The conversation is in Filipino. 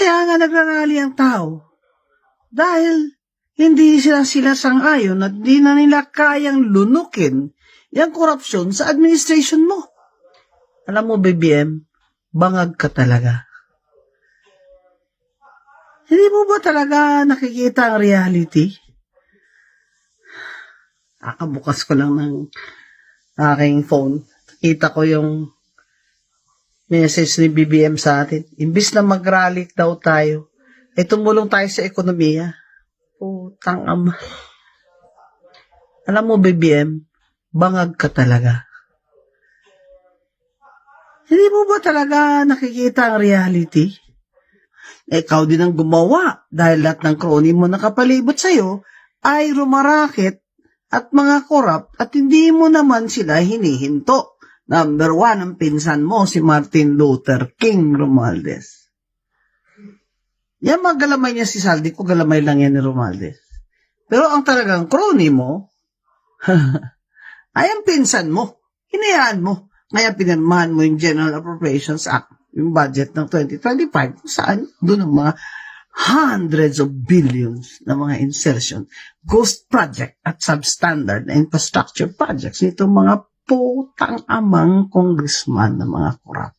Kaya nga nagrarally ang tao. Dahil hindi sila sang-ayon at di na nila kayang lunukin yung korupsyon sa administration mo. Alam mo, BBM, bangag ka talaga. Hindi mo ba talaga nakikita ang reality? Bukas ko lang ng aking phone. Kita ko yung message ni BBM sa atin. Imbis na mag-rally daw tayo, ay tumulong tayo sa ekonomiya. Putang ama. Alam mo, BBM, bangag ka talaga. Hindi mo ba talaga nakikita ang reality? Ikaw din ang gumawa dahil lahat ng crony mo nakapalibot sa'yo ay rumarakit at mga korap at hindi mo naman sila hinihinto. Number 1, ang pinsan mo, si Martin Luther King Romualdez. Yan mga galamay niya si Saldi ko, galamay lang yan ni Romualdez. Pero ang talagang crony mo, ay ang pinsan mo, hinayaan mo. Kaya pinirmahan mo yung General Appropriations Act, yung budget ng 2025, saan doon ang mga hundreds of billions na mga insertion, ghost project at substandard na infrastructure projects nitong mga putang amang congressman na mga korap.